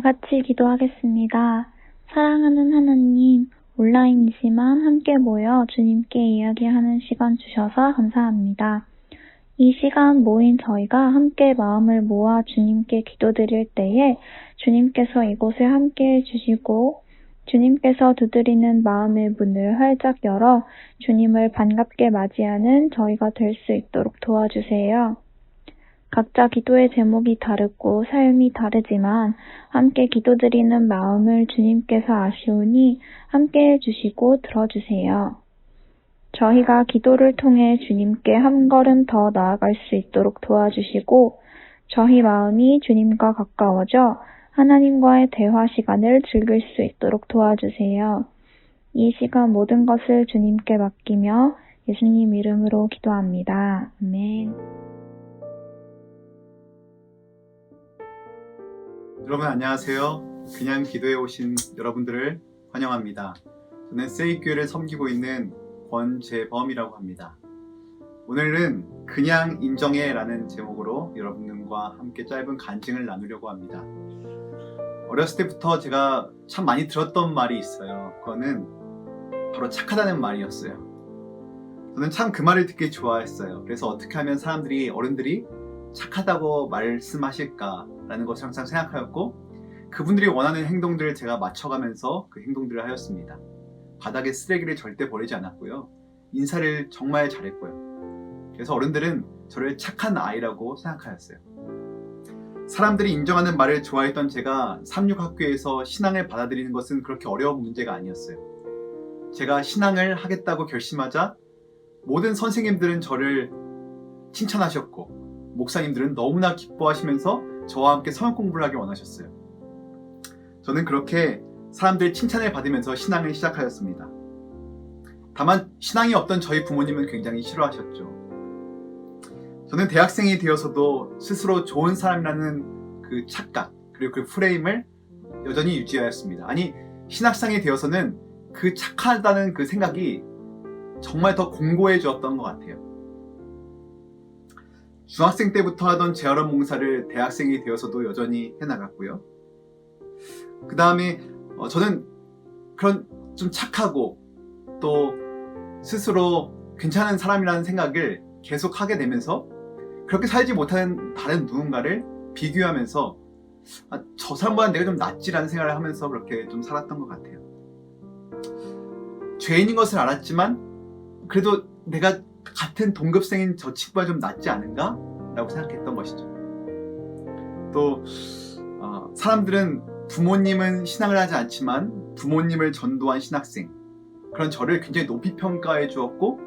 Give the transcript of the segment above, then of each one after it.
같이 기도하겠습니다. 사랑하는 하나님, 온라인이지만 함께 모여 주님께 이야기하는 시간 주셔서 감사합니다. 이 시간 모인 저희가 함께 마음을 모아 주님께 기도드릴 때에 주님께서 이곳에 함께 해주시고 주님께서 두드리는 마음의 문을 활짝 열어 주님을 반갑게 맞이하는 저희가 될 수 있도록 도와주세요. 각자 기도의 제목이 다르고 삶이 다르지만 함께 기도드리는 마음을 주님께서 아시오니 함께 해주시고 들어주세요. 저희가 기도를 통해 주님께 한 걸음 더 나아갈 수 있도록 도와주시고 저희 마음이 주님과 가까워져 하나님과의 대화 시간을 즐길 수 있도록 도와주세요. 이 시간 모든 것을 주님께 맡기며 예수님 이름으로 기도합니다. 아멘. 여러분 안녕하세요. 그냥 기도해 오신 여러분들을 환영합니다. 저는 세이교회를 섬기고 있는 권재범이라고 합니다. 오늘은 그냥 인정해 라는 제목으로 여러분들과 함께 짧은 간증을 나누려고 합니다. 어렸을 때부터 제가 참 많이 들었던 말이 있어요. 그거는 바로 착하다는 말이었어요. 저는 참 그 말을 듣기 좋아했어요. 그래서 어떻게 하면 어른들이 착하다고 말씀하실까라는 것을 항상 생각하였고 그분들이 원하는 행동들을 제가 맞춰가면서 그 행동들을 하였습니다. 바닥에 쓰레기를 절대 버리지 않았고요. 인사를 정말 잘했고요. 그래서 어른들은 저를 착한 아이라고 생각하였어요. 사람들이 인정하는 말을 좋아했던 제가 삼육학교에서 신앙을 받아들이는 것은 그렇게 어려운 문제가 아니었어요. 제가 신앙을 하겠다고 결심하자 모든 선생님들은 저를 칭찬하셨고 목사님들은 너무나 기뻐하시면서 저와 함께 성역 공부를 하길 원하셨어요. 저는 그렇게 사람들의 칭찬을 받으면서 신앙을 시작하였습니다. 다만 신앙이 없던 저희 부모님은 굉장히 싫어하셨죠. 저는 대학생이 되어서도 스스로 좋은 사람이라는 그 착각 그리고 그 프레임을 여전히 유지하였습니다. 아니 신학생이 되어서는 그 착하다는 그 생각이 정말 더 공고해졌던 것 같아요. 중학생 때부터 하던 재활원 봉사를 대학생이 되어서도 여전히 해나갔고요. 그 다음에 저는 그런 좀 착하고 또 스스로 괜찮은 사람이라는 생각을 계속 하게 되면서 그렇게 살지 못하는 다른 누군가를 비교하면서 저 사람보다 내가 좀 낫지라는 생각을 하면서 그렇게 좀 살았던 것 같아요. 죄인인 것을 알았지만 그래도 내가 같은 동급생인 저 친구가 좀 낫지 않은가? 라고 생각했던 것이죠. 또 사람들은 부모님은 신앙을 하지 않지만 부모님을 전도한 신학생 그런 저를 굉장히 높이 평가해 주었고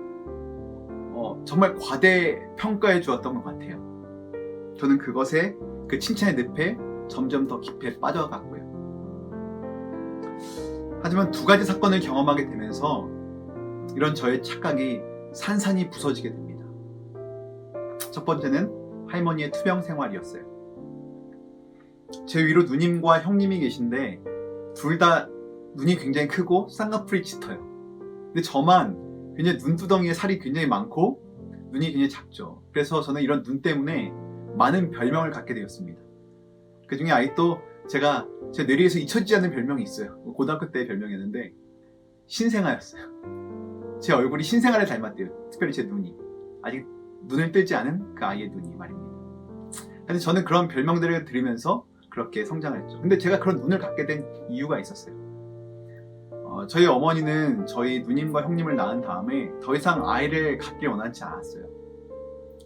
정말 과대 평가해 주었던 것 같아요. 저는 그것에 그 칭찬의 늪에 점점 더 깊이 빠져갔고요. 하지만 두 가지 사건을 경험하게 되면서 이런 저의 착각이 산산이 부서지게 됩니다. 첫 번째는 할머니의 투병 생활이었어요. 제 위로 누님과 형님이 계신데 둘 다 눈이 굉장히 크고 쌍꺼풀이 짙어요. 근데 저만 굉장히 눈두덩이에 살이 굉장히 많고 눈이 굉장히 작죠. 그래서 저는 이런 눈 때문에 많은 별명을 갖게 되었습니다. 그 중에 아직도 제가 제 뇌리에서 잊혀지지 않는 별명이 있어요. 고등학교 때의 별명이었는데 신생아였어요. 제 얼굴이 신생아를 닮았대요. 특별히 제 눈이. 아직 눈을 뜨지 않은 그 아이의 눈이 말입니다. 근데 저는 그런 별명들을 들으면서 그렇게 성장했죠. 근데 제가 그런 눈을 갖게 된 이유가 있었어요. 저희 어머니는 저희 누님과 형님을 낳은 다음에 더 이상 아이를 갖길 원하지 않았어요.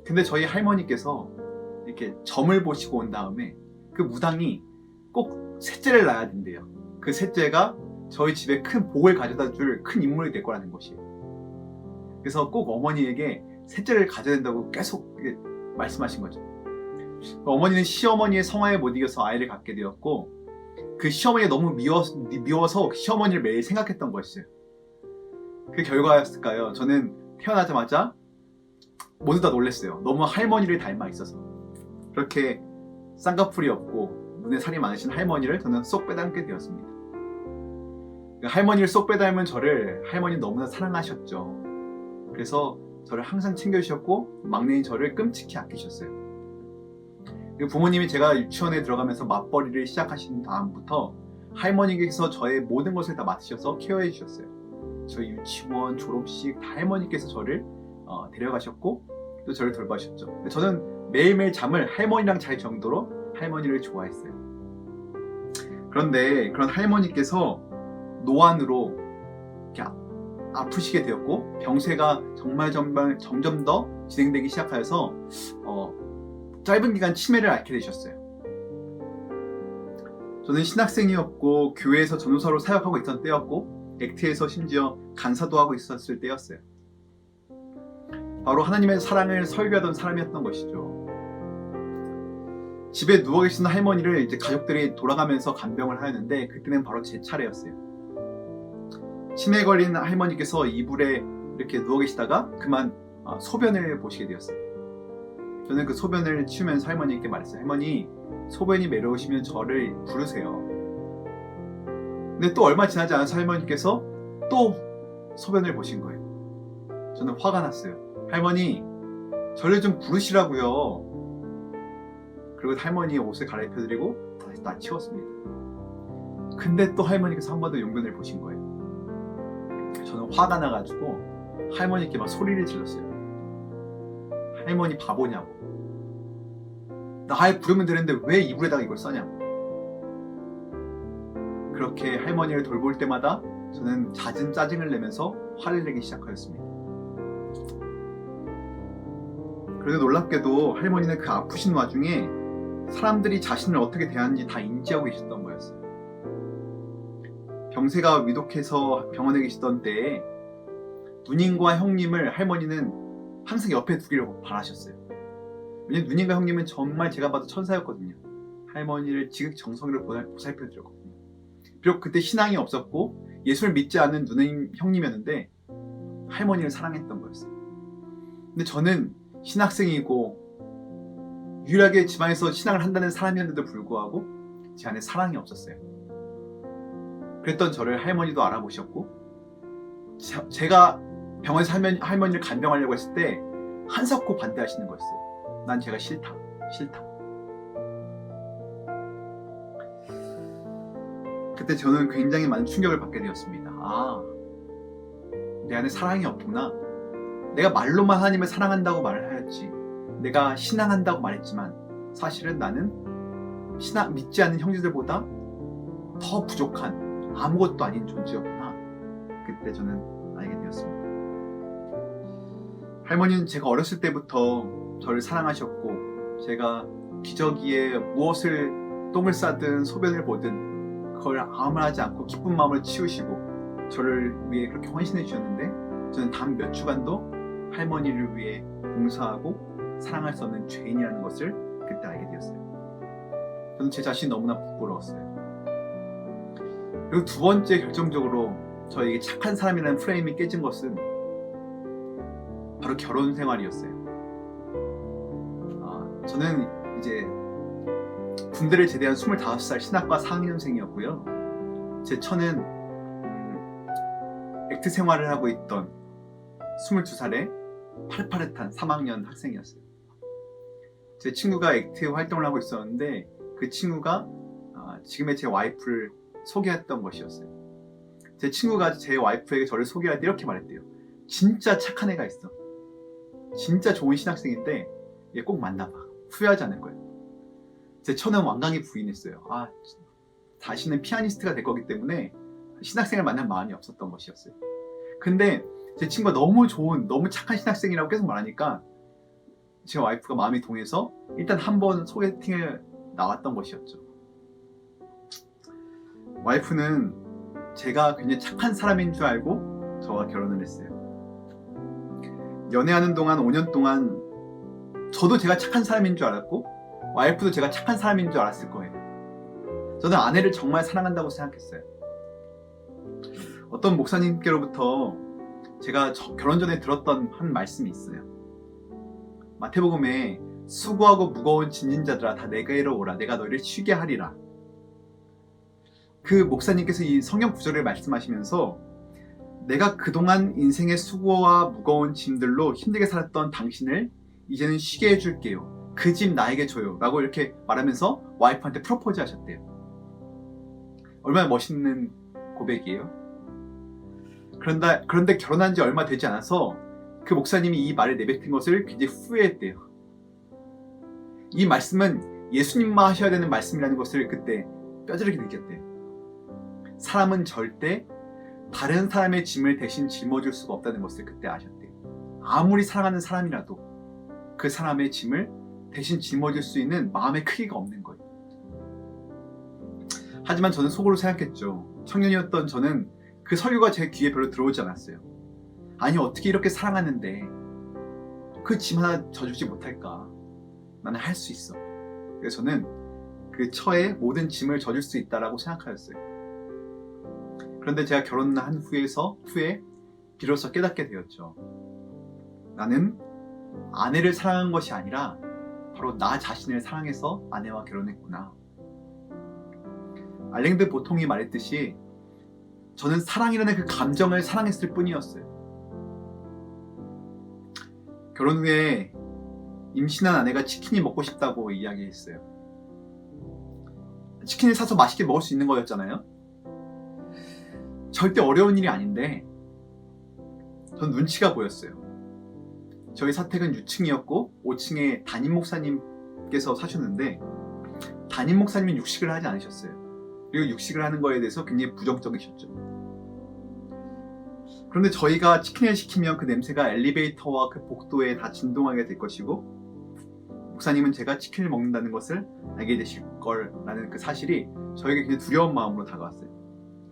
근데 저희 할머니께서 이렇게 점을 보시고 온 다음에 그 무당이 꼭 셋째를 낳아야 된대요. 그 셋째가 저희 집에 큰 복을 가져다 줄 큰 인물이 될 거라는 것이에요. 그래서 꼭 어머니에게 셋째를 가져야 된다고 계속 말씀하신 거죠. 어머니는 시어머니의 성화에 못 이겨서 아이를 갖게 되었고 그 시어머니가 너무 미워서 시어머니를 매일 생각했던 것이에요. 그 결과였을까요? 저는 태어나자마자 모두 다 놀랐어요. 너무 할머니를 닮아 있어서. 그렇게 쌍꺼풀이 없고 눈에 살이 많으신 할머니를 저는 쏙 빼닮게 되었습니다. 할머니를 쏙 빼닮은 저를 할머니는 너무나 사랑하셨죠. 그래서 저를 항상 챙겨주셨고 막내인 저를 끔찍히 아끼셨어요. 그리고 부모님이 제가 유치원에 들어가면서 맞벌이를 시작하신 다음부터 할머니께서 저의 모든 것을 다 맡으셔서 케어해 주셨어요. 저희 유치원, 졸업식 다 할머니께서 저를 데려가셨고 또 저를 돌봐주셨죠. 저는 매일매일 잠을 할머니랑 잘 정도로 할머니를 좋아했어요. 그런데 그런 할머니께서 노안으로 이렇게 아프시게 되었고 병세가 정말 점점 더 진행되기 시작하여서 짧은 기간 치매를 앓게 되셨어요. 저는 신학생이었고 교회에서 전도사로 사역하고 있던 때였고 액트에서 심지어 간사도 하고 있었을 때였어요. 바로 하나님의 사랑을 설교하던 사람이었던 것이죠. 집에 누워 계시는 할머니를 이제 가족들이 돌아가면서 간병을 하였는데 그때는 바로 제 차례였어요. 치매에 걸린 할머니께서 이불에 이렇게 누워 계시다가 그만 소변을 보시게 되었어요. 저는 그 소변을 치우면서 할머니께 말했어요. 할머니, 소변이 매려우시면 저를 부르세요. 근데 또 얼마 지나지 않아서 할머니께서 또 소변을 보신 거예요. 저는 화가 났어요. 할머니, 저를 좀 부르시라고요. 그리고 할머니의 옷을 갈아입혀드리고 다시 다 치웠습니다. 근데 또 할머니께서 한 번 더 용변을 보신 거예요. 저는 화가 나가지고 할머니께 막 소리를 질렀어요. 할머니 바보냐고. 날 부르면 되는데 왜 이불에다가 이걸 써냐고. 그렇게 할머니를 돌볼 때마다 저는 잦은 짜증을 내면서 화를 내기 시작하였습니다. 그런데 놀랍게도 할머니는 그 아프신 와중에 사람들이 자신을 어떻게 대하는지 다 인지하고 계셨던 거였어요. 병세가 위독해서 병원에 계시던 때에 누님과 형님을 할머니는 항상 옆에 두기를 바라셨어요. 왜냐면 누님과 형님은 정말 제가 봐도 천사였거든요. 할머니를 지극정성으로 보살펴드렸거든요. 비록 그때 신앙이 없었고 예수를 믿지 않는 누님 형님이었는데 할머니를 사랑했던 거였어요. 근데 저는 신학생이고 유일하게 집안에서 신앙을 한다는 사람이었는데도 불구하고 제 안에 사랑이 없었어요. 그랬던 저를 할머니도 알아보셨고 제가 병원에서 할머니를 간병하려고 했을 때 한석호 반대하시는 거였어요. 난 제가 싫다. 그때 저는 굉장히 많은 충격을 받게 되었습니다. 내 안에 사랑이 없구나. 내가 말로만 하나님을 사랑한다고 말을 하였지, 내가 신앙한다고 말했지만 사실은 나는 믿지 않는 형제들보다 더 부족한 아무것도 아닌 존재였구나. 그때 저는 알게 되었습니다. 할머니는 제가 어렸을 때부터 저를 사랑하셨고 제가 기저귀에 무엇을 똥을 싸든 소변을 보든 그걸 아무 말 하지 않고 기쁜 마음을 치우시고 저를 위해 그렇게 헌신해 주셨는데 저는 단 몇 주간도 할머니를 위해 봉사하고 사랑할 수 없는 죄인이라는 것을 그때 알게 되었어요. 저는 제 자신이 너무나 부끄러웠어요. 그리고 두 번째 결정적으로 저에게 착한 사람이라는 프레임이 깨진 것은 바로 결혼 생활이었어요. 저는 이제 군대를 제대한 25살 신학과 4학년생이었고요. 제 처는 액트 생활을 하고 있던 22살의 팔팔했한 3학년 학생이었어요. 제 친구가 액트 활동을 하고 있었는데 그 친구가 지금의 제 와이프를 소개했던 것이었어요. 제 친구가 제 와이프에게 저를 소개할 때 이렇게 말했대요. 진짜 착한 애가 있어. 진짜 좋은 신학생인데 얘 꼭 만나봐. 후회하지 않을 거예요. 제 처는 완강히 부인했어요. 다시는 피아니스트가 될 거기 때문에 신학생을 만날 마음이 없었던 것이었어요. 근데 제 친구가 너무 좋은, 너무 착한 신학생이라고 계속 말하니까 제 와이프가 마음이 동해서 일단 한번 소개팅을 나왔던 것이었죠. 와이프는 제가 굉장히 착한 사람인 줄 알고 저와 결혼을 했어요. 연애하는 동안 5년 동안 저도 제가 착한 사람인 줄 알았고 와이프도 제가 착한 사람인 줄 알았을 거예요. 저는 아내를 정말 사랑한다고 생각했어요. 어떤 목사님께로부터 제가 결혼 전에 들었던 한 말씀이 있어요. 마태복음에 수고하고 무거운 짐진 자들아 다 내게로 오라 내가 너희를 쉬게 하리라. 그 목사님께서 이 성경 구절을 말씀하시면서 내가 그동안 인생의 수고와 무거운 짐들로 힘들게 살았던 당신을 이제는 쉬게 해줄게요. 그 집 나에게 줘요 라고 이렇게 말하면서 와이프한테 프로포즈 하셨대요. 얼마나 멋있는 고백이에요. 그런데 결혼한 지 얼마 되지 않아서 그 목사님이 이 말을 내뱉은 것을 굉장히 후회했대요. 이 말씀은 예수님만 하셔야 되는 말씀이라는 것을 그때 뼈저리게 느꼈대요. 사람은 절대 다른 사람의 짐을 대신 짊어질 수가 없다는 것을 그때 아셨대요. 아무리 사랑하는 사람이라도 그 사람의 짐을 대신 짊어질 수 있는 마음의 크기가 없는 거예요. 하지만 저는 속으로 생각했죠. 청년이었던 저는 그 설교가 제 귀에 별로 들어오지 않았어요. 아니 어떻게 이렇게 사랑하는데 그 짐 하나 져주지 못할까? 나는 할 수 있어. 그래서 저는 그 처에 모든 짐을 져줄 수 있다라고 생각하였어요. 그런데 제가 결혼한 후에 비로소 깨닫게 되었죠. 나는 아내를 사랑한 것이 아니라 바로 나 자신을 사랑해서 아내와 결혼했구나. 알랭드 보통이 말했듯이 저는 사랑이라는 그 감정을 사랑했을 뿐이었어요. 결혼 후에 임신한 아내가 치킨이 먹고 싶다고 이야기했어요. 치킨을 사서 맛있게 먹을 수 있는 거였잖아요. 절대 어려운 일이 아닌데 전 눈치가 보였어요. 저희 사택은 6층이었고 5층에 담임 목사님께서 사셨는데 담임 목사님은 육식을 하지 않으셨어요. 그리고 육식을 하는 거에 대해서 굉장히 부정적이셨죠. 그런데 저희가 치킨을 시키면 그 냄새가 엘리베이터와 그 복도에 다 진동하게 될 것이고 목사님은 제가 치킨을 먹는다는 것을 알게 되실 거라는 그 사실이 저에게 굉장히 두려운 마음으로 다가왔어요.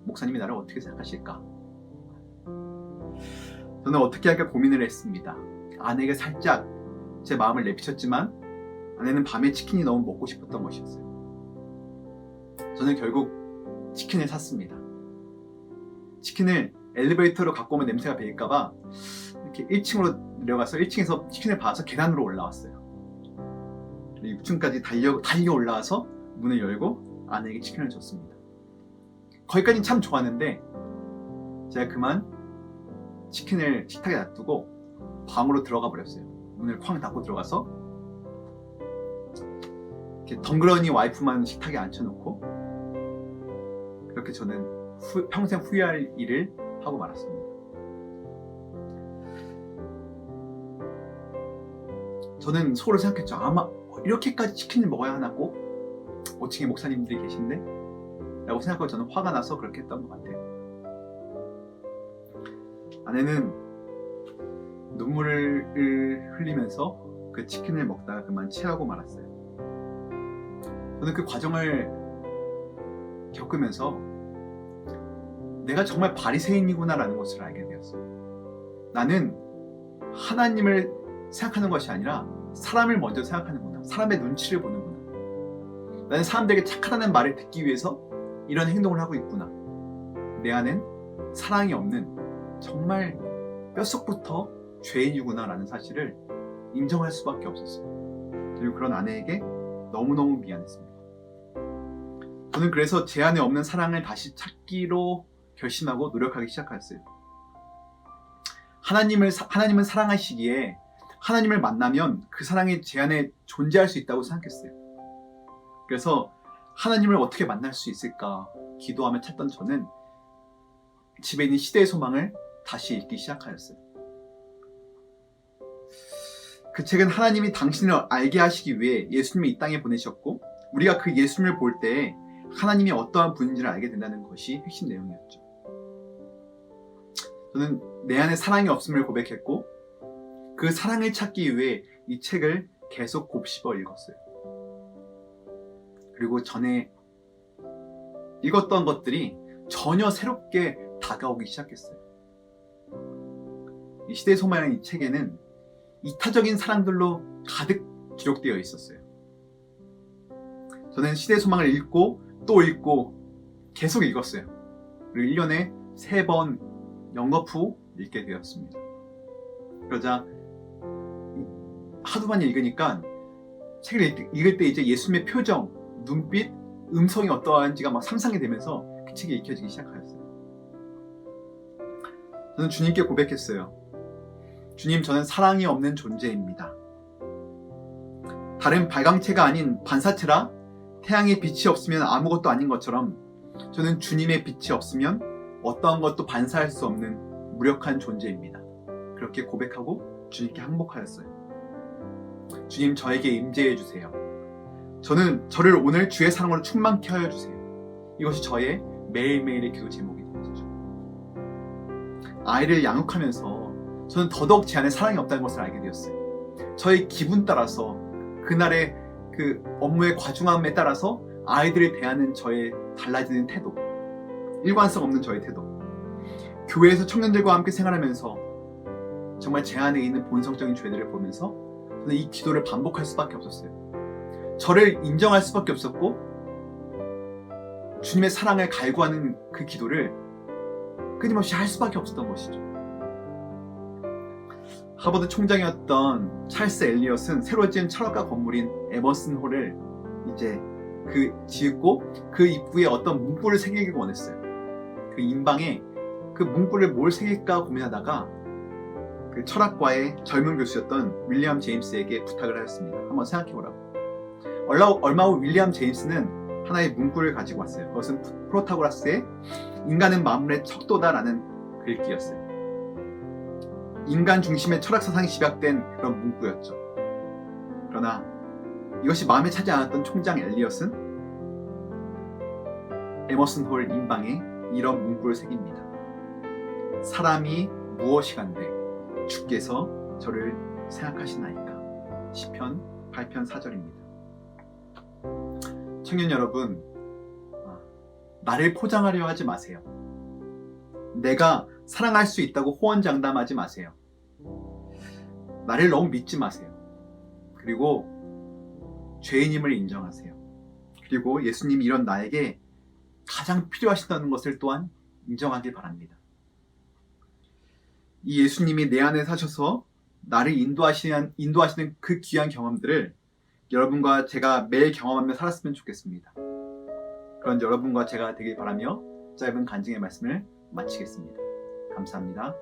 목사님이 나를 어떻게 생각하실까? 저는 어떻게 할까 고민을 했습니다. 아내에게 살짝 제 마음을 내비쳤지만 아내는 밤에 치킨이 너무 먹고 싶었던 것이었어요. 저는 결국 치킨을 샀습니다. 치킨을 엘리베이터로 갖고 오면 냄새가 배일까봐 이렇게 1층으로 내려가서 1층에서 치킨을 받아서 계단으로 올라왔어요. 6층까지 달려 올라와서 문을 열고 아내에게 치킨을 줬습니다. 거기까지는 참 좋았는데 제가 그만 치킨을 식탁에 놔두고 방으로 들어가 버렸어요. 문을 쾅 닫고 들어가서 이렇게 덩그러니 와이프만 식탁에 앉혀놓고 그렇게 저는 평생 후회할 일을 하고 말았습니다. 저는 속으로 생각했죠. 아마 이렇게까지 치킨을 먹어야 하나 꼭 5층에 목사님들이 계신데? 라고 생각하고 저는 화가 나서 그렇게 했던 것 같아요. 아내는 눈물을 흘리면서 그 치킨을 먹다가 그만 체하고 말았어요. 저는 그 과정을 겪으면서 내가 정말 바리새인이구나 라는 것을 알게 되었어요. 나는 하나님을 생각하는 것이 아니라 사람을 먼저 생각하는구나. 사람의 눈치를 보는구나. 나는 사람들에게 착하다는 말을 듣기 위해서 이런 행동을 하고 있구나. 내 안엔 사랑이 없는 정말 뼛속부터 죄인이구나 라는 사실을 인정할 수밖에 없었어요. 그리고 그런 아내에게 너무너무 미안했습니다. 저는 그래서 제 안에 없는 사랑을 다시 찾기로 결심하고 노력하기 시작했어요. 하나님은 사랑하시기에 하나님을 만나면 그 사랑이 제 안에 존재할 수 있다고 생각했어요. 그래서 하나님을 어떻게 만날 수 있을까 기도하며 찾던 저는 집에 있는 시대의 소망을 다시 읽기 시작하였어요. 그 책은 하나님이 당신을 알게 하시기 위해 예수님을 이 땅에 보내셨고 우리가 그 예수님을 볼 때 하나님이 어떠한 분인지를 알게 된다는 것이 핵심 내용이었죠. 저는 내 안에 사랑이 없음을 고백했고 그 사랑을 찾기 위해 이 책을 계속 곱씹어 읽었어요. 그리고 전에 읽었던 것들이 전혀 새롭게 다가오기 시작했어요. 이 시대의 소망이라는 이 책에는 이타적인 사랑들로 가득 기록되어 있었어요. 저는 시대의 소망을 읽고 또 읽고 계속 읽었어요. 그리고 1년에 3번 영업 후 읽게 되었습니다. 그러자 하도 많이 읽으니까 책을 읽을 때 이제 예수님의 표정, 눈빛, 음성이 어떠한지가 막 상상이 되면서 그 책이 읽혀지기 시작하였어요. 저는 주님께 고백했어요. 주님, 저는 사랑이 없는 존재입니다. 다른 발광체가 아닌 반사체라 태양의 빛이 없으면 아무것도 아닌 것처럼 저는 주님의 빛이 없으면 어떠한 것도 반사할 수 없는 무력한 존재입니다. 그렇게 고백하고 주님께 항복하였어요. 주님, 저에게 임재해 주세요. 저를 오늘 주의 사랑으로 충만케 하여 주세요. 이것이 저의 매일매일의 기도 제목이 되어지죠. 아이를 양육하면서 저는 더더욱 제 안에 사랑이 없다는 것을 알게 되었어요. 저의 기분 따라서 그날의 그 업무의 과중함에 따라서 아이들을 대하는 저의 달라지는 태도, 일관성 없는 저의 태도, 교회에서 청년들과 함께 생활하면서 정말 제 안에 있는 본성적인 죄들을 보면서 저는 이 기도를 반복할 수밖에 없었어요. 저를 인정할 수밖에 없었고 주님의 사랑을 갈구하는 그 기도를 끊임없이 할 수밖에 없었던 것이죠. 하버드 총장이었던 찰스 엘리엇은 새로 지은 철학과 건물인 에머슨 홀을 이제 지었고 그 입구에 어떤 문구를 새기길 원했어요. 그 인방에 그 문구를 뭘 새길까 고민하다가 그 철학과의 젊은 교수였던 윌리엄 제임스에게 부탁을 하였습니다. 한번 생각해보라고. 얼마 후 윌리엄 제임스는 하나의 문구를 가지고 왔어요. 그것은 프로타고라스의 인간은 만물의 척도다라는 글귀였어요. 인간 중심의 철학 사상이 집약된 그런 문구였죠. 그러나 이것이 마음에 차지 않았던 총장 엘리엇은 에머슨 홀 인방에 이런 문구를 새깁니다. 사람이 무엇이간데 주께서 저를 생각하시나이까. 시편 8편 4절입니다. 청년 여러분, 나를 포장하려 하지 마세요. 내가 사랑할 수 있다고 호언장담하지 마세요. 나를 너무 믿지 마세요. 그리고 죄인임을 인정하세요. 그리고 예수님이 이런 나에게 가장 필요하시다는 것을 또한 인정하길 바랍니다. 이 예수님이 내 안에 사셔서 나를 인도하시는 그 귀한 경험들을 여러분과 제가 매일 경험하며 살았으면 좋겠습니다. 그런 여러분과 제가 되길 바라며 짧은 간증의 말씀을 마치겠습니다. 감사합니다.